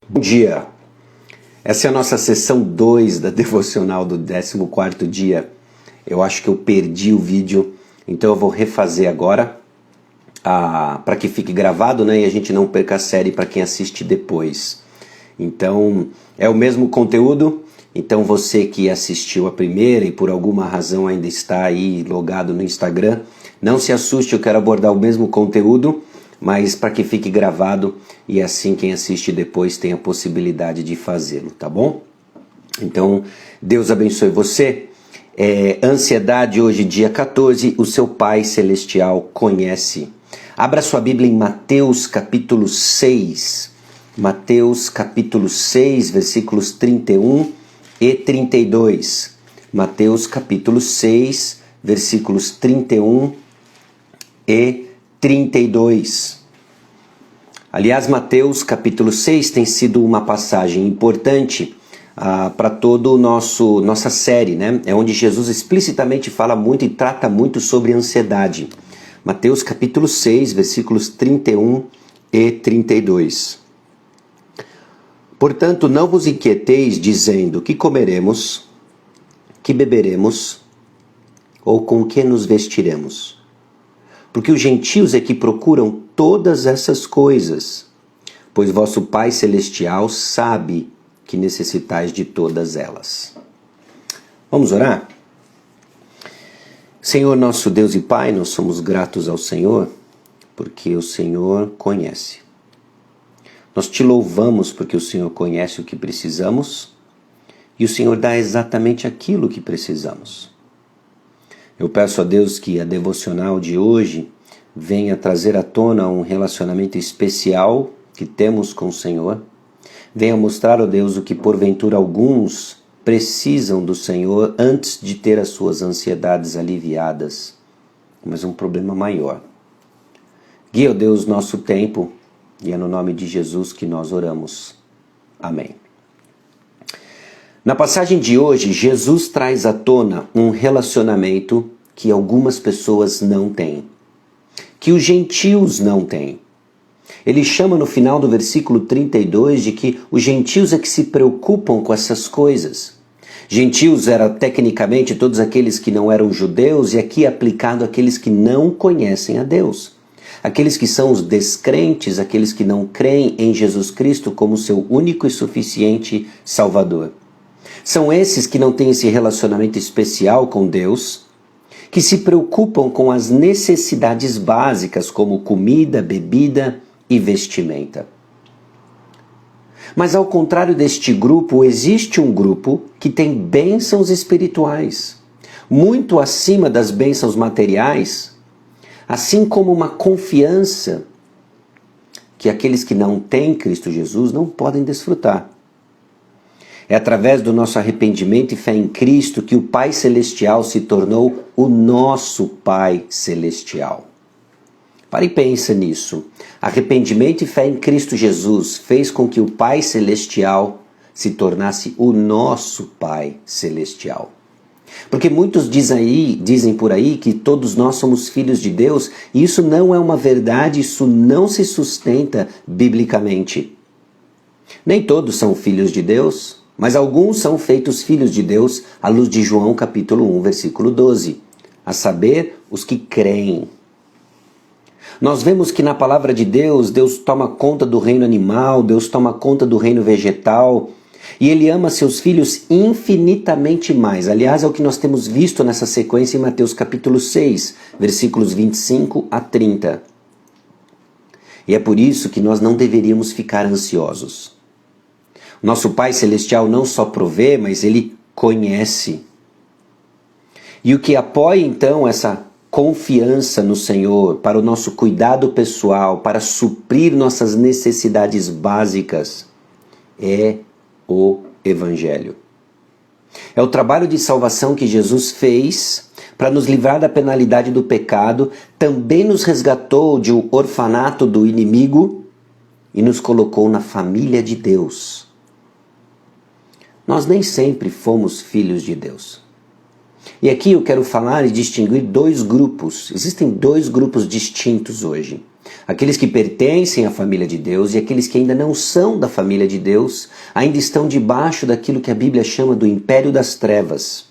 Bom dia, essa é a nossa sessão 2 da devocional do 14º dia. Eu acho que eu perdi o vídeo, então eu vou refazer agora para que fique gravado, né, e a gente não perca a série para quem assiste depois. Então é o mesmo conteúdo, então você que assistiu a primeira e por alguma razão ainda está aí logado no Instagram, não se assuste, eu quero abordar o mesmo conteúdo, mas para que fique gravado e assim quem assiste depois tem a possibilidade de fazê-lo, tá bom? Então, Deus abençoe você. Ansiedade hoje, dia 14, o seu Pai Celestial conhece. Abra sua Bíblia em Mateus capítulo 6. Mateus capítulo 6, versículos 31 e 32. Mateus capítulo 6, versículos 31 e 32. Aliás, Mateus capítulo 6 tem sido uma passagem importante para toda nossa série, né? É onde Jesus explicitamente fala muito e trata muito sobre ansiedade. Mateus capítulo 6, versículos 31 e 32. Portanto, não vos inquieteis dizendo que comeremos, que beberemos ou com que nos vestiremos. Porque os gentios é que procuram todas essas coisas, pois vosso Pai Celestial sabe que necessitais de todas elas. Vamos orar? Senhor nosso Deus e Pai, nós somos gratos ao Senhor, porque o Senhor conhece. Nós te louvamos porque o Senhor conhece o que precisamos e o Senhor dá exatamente aquilo que precisamos. Eu peço a Deus que a devocional de hoje venha trazer à tona um relacionamento especial que temos com o Senhor. Venha mostrar, ó Deus, o que porventura alguns precisam do Senhor antes de ter as suas ansiedades aliviadas, mas um problema maior. Guia, ó Deus, nosso tempo e é no nome de Jesus que nós oramos. Amém. Na passagem de hoje, Jesus traz à tona um relacionamento que algumas pessoas não têm, que os gentios não têm. Ele chama no final do versículo 32 de que os gentios é que se preocupam com essas coisas. Gentios eram tecnicamente todos aqueles que não eram judeus e aqui é aplicado àqueles que não conhecem a Deus. Aqueles que são os descrentes, aqueles que não creem em Jesus Cristo como seu único e suficiente Salvador. São esses que não têm esse relacionamento especial com Deus, que se preocupam com as necessidades básicas como comida, bebida e vestimenta. Mas ao contrário deste grupo, existe um grupo que tem bênçãos espirituais, muito acima das bênçãos materiais, assim como uma confiança que aqueles que não têm Cristo Jesus não podem desfrutar. É através do nosso arrependimento e fé em Cristo que o Pai Celestial se tornou o nosso Pai Celestial. Pare e pensa nisso. Arrependimento e fé em Cristo Jesus fez com que o Pai Celestial se tornasse o nosso Pai Celestial. Porque muitos dizem por aí que todos nós somos filhos de Deus, e isso não é uma verdade, isso não se sustenta biblicamente. Nem todos são filhos de Deus, mas alguns são feitos filhos de Deus à luz de João capítulo 1, versículo 12, a saber, os que creem. Nós vemos que na palavra de Deus, Deus toma conta do reino animal, Deus toma conta do reino vegetal, e Ele ama seus filhos infinitamente mais. Aliás, é o que nós temos visto nessa sequência em Mateus capítulo 6, versículos 25 a 30. E é por isso que nós não deveríamos ficar ansiosos. Nosso Pai Celestial não só provê, mas Ele conhece. E o que apoia então essa confiança no Senhor para o nosso cuidado pessoal, para suprir nossas necessidades básicas, é o Evangelho. É o trabalho de salvação que Jesus fez para nos livrar da penalidade do pecado, também nos resgatou de um orfanato do inimigo e nos colocou na família de Deus. Nós nem sempre fomos filhos de Deus. E aqui eu quero falar e distinguir dois grupos. Existem dois grupos distintos hoje. Aqueles que pertencem à família de Deus e aqueles que ainda não são da família de Deus, ainda estão debaixo daquilo que a Bíblia chama do império das trevas.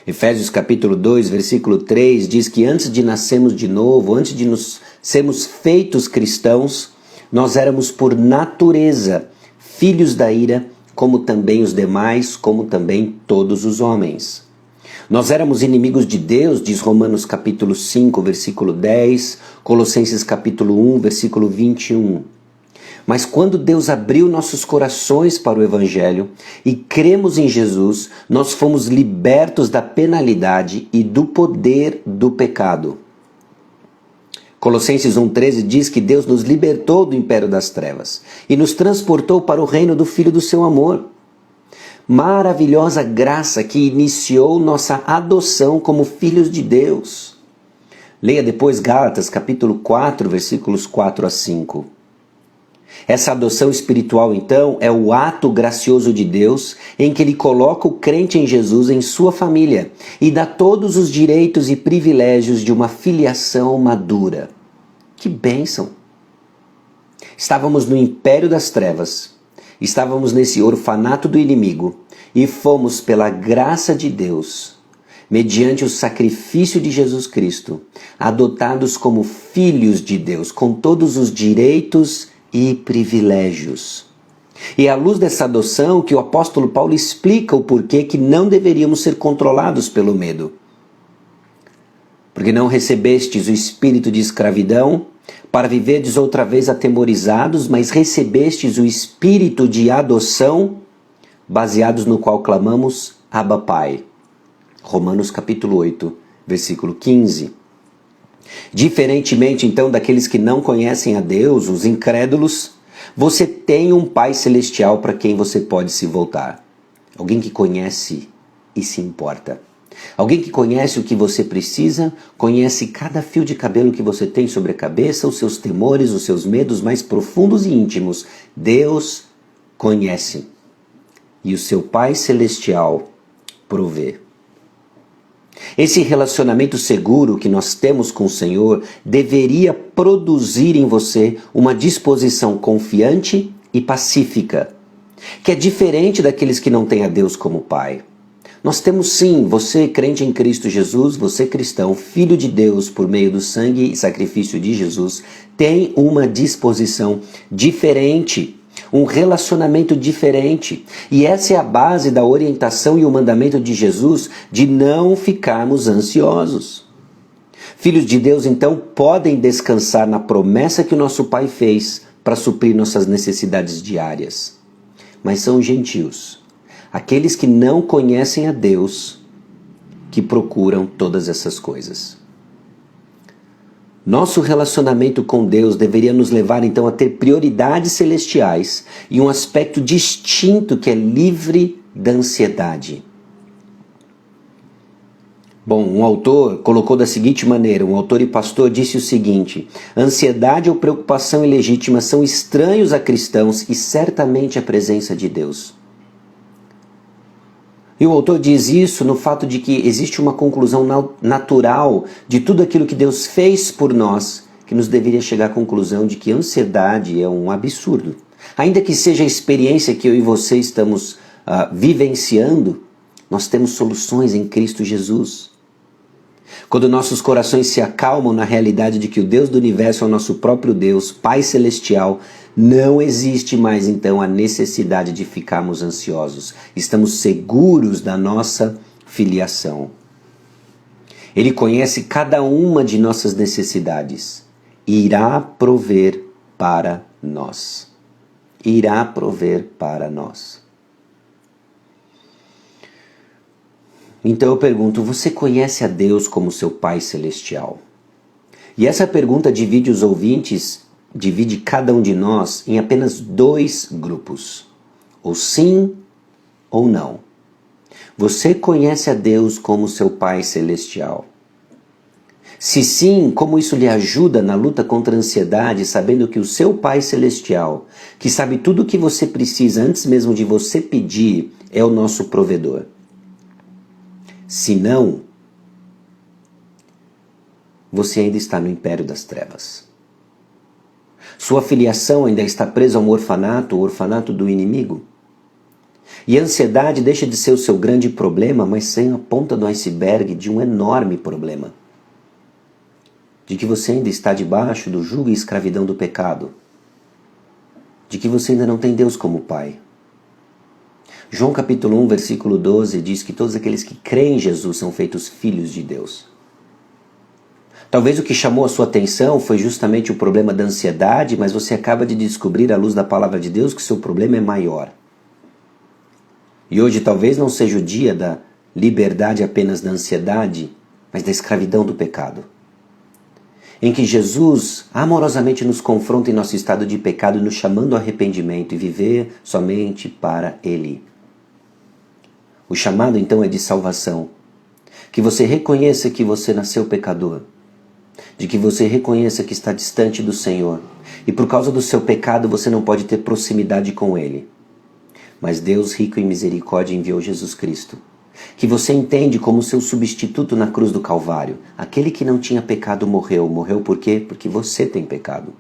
Efésios capítulo 2, versículo 3 diz que antes de nascermos de novo, antes de nos sermos feitos cristãos, nós éramos por natureza filhos da ira, como também os demais, como também todos os homens. Nós éramos inimigos de Deus, diz Romanos capítulo 5, versículo 10, Colossenses capítulo 1, versículo 21. Mas quando Deus abriu nossos corações para o Evangelho e cremos em Jesus, nós fomos libertos da penalidade e do poder do pecado. Colossenses 1,13 diz que Deus nos libertou do império das trevas e nos transportou para o reino do Filho do seu amor. Maravilhosa graça que iniciou nossa adoção como filhos de Deus. Leia depois Gálatas capítulo 4, versículos 4 a 5. Essa adoção espiritual, então, é o ato gracioso de Deus em que Ele coloca o crente em Jesus em sua família e dá todos os direitos e privilégios de uma filiação madura. Que bênção! Estávamos no império das trevas, estávamos nesse orfanato do inimigo e fomos, pela graça de Deus, mediante o sacrifício de Jesus Cristo, adotados como filhos de Deus, com todos os direitos e privilégios. E é à luz dessa adoção que o apóstolo Paulo explica o porquê que não deveríamos ser controlados pelo medo. Porque não recebestes o espírito de escravidão para viverdes outra vez atemorizados, mas recebestes o espírito de adoção, baseados no qual clamamos Abba Pai. Romanos capítulo 8, versículo 15. Diferentemente, então, daqueles que não conhecem a Deus, os incrédulos, você tem um Pai Celestial para quem você pode se voltar. Alguém que conhece e se importa. Alguém que conhece o que você precisa, conhece cada fio de cabelo que você tem sobre a cabeça, os seus temores, os seus medos mais profundos e íntimos. Deus conhece. E o seu Pai Celestial provê. Esse relacionamento seguro que nós temos com o Senhor deveria produzir em você uma disposição confiante e pacífica, que é diferente daqueles que não têm a Deus como Pai. Nós temos sim, você crente em Cristo Jesus, você cristão, filho de Deus por meio do sangue e sacrifício de Jesus, tem uma disposição diferente, um relacionamento diferente. E essa é a base da orientação e o mandamento de Jesus de não ficarmos ansiosos. Filhos de Deus, então, podem descansar na promessa que o nosso Pai fez para suprir nossas necessidades diárias. Mas são gentios, aqueles que não conhecem a Deus, que procuram todas essas coisas. Nosso relacionamento com Deus deveria nos levar então a ter prioridades celestiais e um aspecto distinto que é livre da ansiedade. Bom, um autor colocou da seguinte maneira, um autor e pastor disse o seguinte: ansiedade ou preocupação ilegítima são estranhos a cristãos e certamente a presença de Deus. E o autor diz isso no fato de que existe uma conclusão natural de tudo aquilo que Deus fez por nós, que nos deveria chegar à conclusão de que a ansiedade é um absurdo. Ainda que seja a experiência que eu e você estamos vivenciando, nós temos soluções em Cristo Jesus. Quando nossos corações se acalmam na realidade de que o Deus do universo é o nosso próprio Deus, Pai Celestial, não existe mais então a necessidade de ficarmos ansiosos. Estamos seguros da nossa filiação. Ele conhece cada uma de nossas necessidades e irá prover para nós. Irá prover para nós. Então eu pergunto, você conhece a Deus como seu Pai Celestial? E essa pergunta divide os ouvintes, divide cada um de nós em apenas 2 grupos. Ou sim ou não. Você conhece a Deus como seu Pai Celestial? Se sim, como isso lhe ajuda na luta contra a ansiedade, sabendo que o seu Pai Celestial, que sabe tudo o que você precisa antes mesmo de você pedir, é o nosso provedor? Se não, você ainda está no império das trevas. Sua filiação ainda está presa a um orfanato, o orfanato do inimigo. E a ansiedade deixa de ser o seu grande problema, mas sem a ponta do iceberg de um enorme problema. De que você ainda está debaixo do jugo e escravidão do pecado. De que você ainda não tem Deus como Pai. João capítulo 1, versículo 12 diz que todos aqueles que creem em Jesus são feitos filhos de Deus. Talvez o que chamou a sua atenção foi justamente o problema da ansiedade, mas você acaba de descobrir à luz da palavra de Deus que seu problema é maior. E hoje talvez não seja o dia da liberdade apenas da ansiedade, mas da escravidão do pecado. Em que Jesus amorosamente nos confronta em nosso estado de pecado, nos chamando ao arrependimento e viver somente para Ele. O chamado então é de salvação. Que você reconheça que você nasceu pecador. De que você reconheça que está distante do Senhor. E por causa do seu pecado você não pode ter proximidade com Ele. Mas Deus, rico em misericórdia, enviou Jesus Cristo, que você entende como seu substituto na cruz do Calvário. Aquele que não tinha pecado morreu. Morreu por quê? Porque você tem pecado.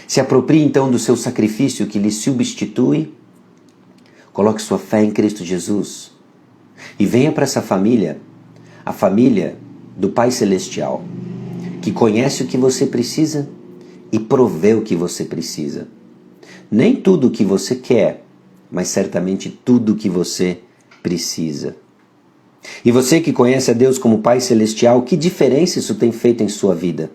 Se aproprie então do seu sacrifício que lhe substitui. Coloque sua fé em Cristo Jesus. E venha para essa família, a família do Pai Celestial, que conhece o que você precisa e provê o que você precisa. Nem tudo o que você quer, mas certamente tudo o que você precisa. E você que conhece a Deus como Pai Celestial, que diferença isso tem feito em sua vida?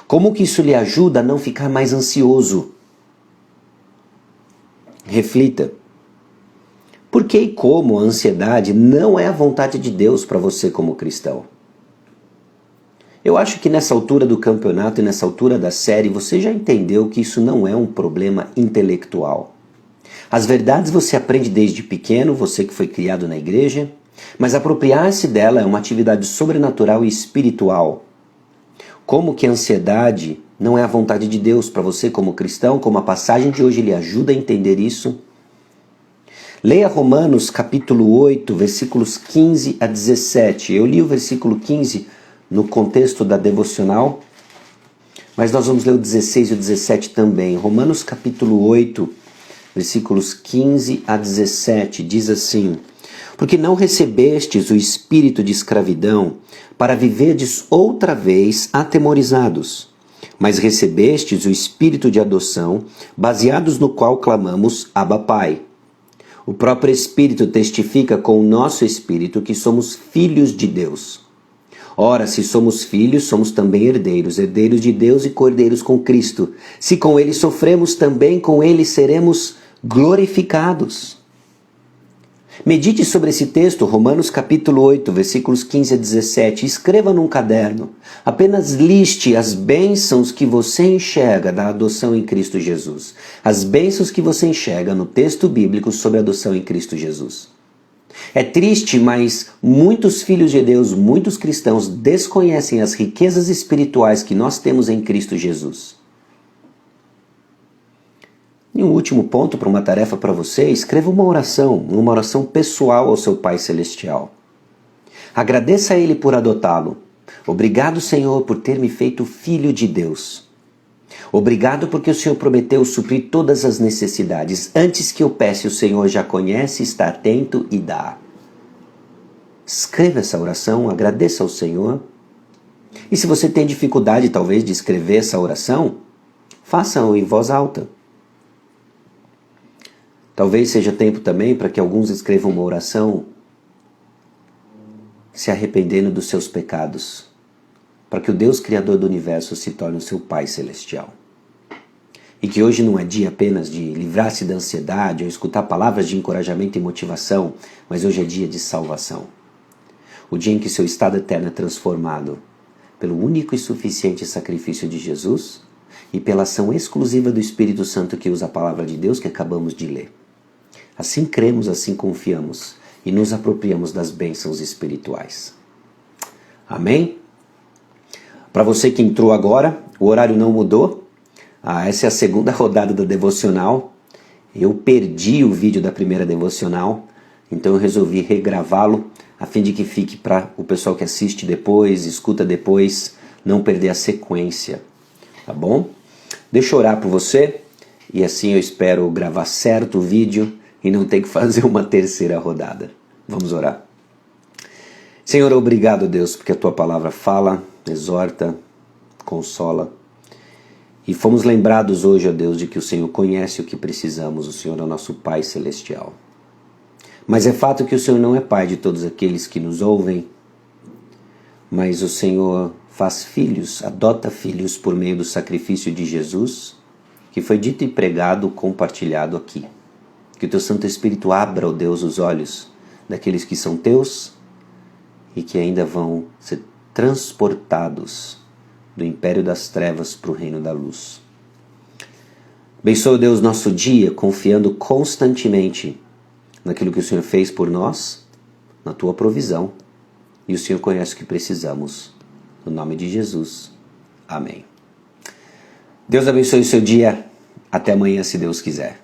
Como que isso lhe ajuda a não ficar mais ansioso? Reflita. Por que e como a ansiedade não é a vontade de Deus para você como cristão? Eu acho que nessa altura do campeonato e nessa altura da série você já entendeu que isso não é um problema intelectual. As verdades você aprende desde pequeno, você que foi criado na igreja, mas apropriar-se dela é uma atividade sobrenatural e espiritual. Como que a ansiedade não é a vontade de Deus para você como cristão, como a passagem de hoje lhe ajuda a entender isso? Leia Romanos capítulo 8, versículos 15 a 17. Eu li o versículo 15 no contexto da devocional, mas nós vamos ler o 16 e o 17 também. Romanos capítulo 8, versículos 15 a 17, diz assim: Porque não recebestes o espírito de escravidão para viverdes outra vez atemorizados, mas recebestes o espírito de adoção, baseados no qual clamamos Abba Pai. O próprio Espírito testifica com o nosso espírito que somos filhos de Deus. Ora, se somos filhos, somos também herdeiros, herdeiros de Deus e cordeiros com Cristo. Se com Ele sofremos, também com Ele seremos glorificados. Medite sobre esse texto, Romanos capítulo 8, versículos 15 a 17. Escreva num caderno. Apenas liste as bênçãos que você enxerga da adoção em Cristo Jesus. As bênçãos que você enxerga no texto bíblico sobre a adoção em Cristo Jesus. É triste, mas muitos filhos de Deus, muitos cristãos desconhecem as riquezas espirituais que nós temos em Cristo Jesus. E um último ponto para uma tarefa para você: escreva uma oração pessoal ao seu Pai Celestial. Agradeça a Ele por adotá-lo. Obrigado, Senhor, por ter me feito filho de Deus. Obrigado porque o Senhor prometeu suprir todas as necessidades. Antes que eu peça, o Senhor já conhece, está atento e dá. Escreva essa oração, agradeça ao Senhor. E se você tem dificuldade, talvez, de escrever essa oração, faça-o em voz alta. Talvez seja tempo também para que alguns escrevam uma oração se arrependendo dos seus pecados, para que o Deus Criador do Universo se torne o seu Pai Celestial. E que hoje não é dia apenas de livrar-se da ansiedade ou escutar palavras de encorajamento e motivação, mas hoje é dia de salvação. O dia em que seu estado eterno é transformado pelo único e suficiente sacrifício de Jesus e pela ação exclusiva do Espírito Santo que usa a palavra de Deus que acabamos de ler. Assim cremos, assim confiamos e nos apropriamos das bênçãos espirituais. Amém? Para você que entrou agora, o horário não mudou. Essa é a segunda rodada da devocional. Eu perdi o vídeo da primeira devocional, então eu resolvi regravá-lo a fim de que fique para o pessoal que assiste depois, escuta depois, não perder a sequência. Tá bom? Deixa eu orar por você e assim eu espero gravar certo o vídeo e não ter que fazer uma terceira rodada. Vamos orar. Senhor, obrigado, Deus, porque a Tua palavra fala, exorta, consola. E fomos lembrados hoje, ó Deus, de que o Senhor conhece o que precisamos, o Senhor é o nosso Pai Celestial. Mas é fato que o Senhor não é Pai de todos aqueles que nos ouvem, mas o Senhor faz filhos, adota filhos por meio do sacrifício de Jesus, que foi dito e pregado, compartilhado aqui. Que o Teu Santo Espírito abra, ó Deus, os olhos daqueles que são Teus e que ainda vão ser transportados do império das trevas para o reino da luz. Abençoa, Deus, nosso dia, confiando constantemente naquilo que o Senhor fez por nós, na Tua provisão, e o Senhor conhece o que precisamos. No nome de Jesus. Amém. Deus abençoe o seu dia. Até amanhã, se Deus quiser.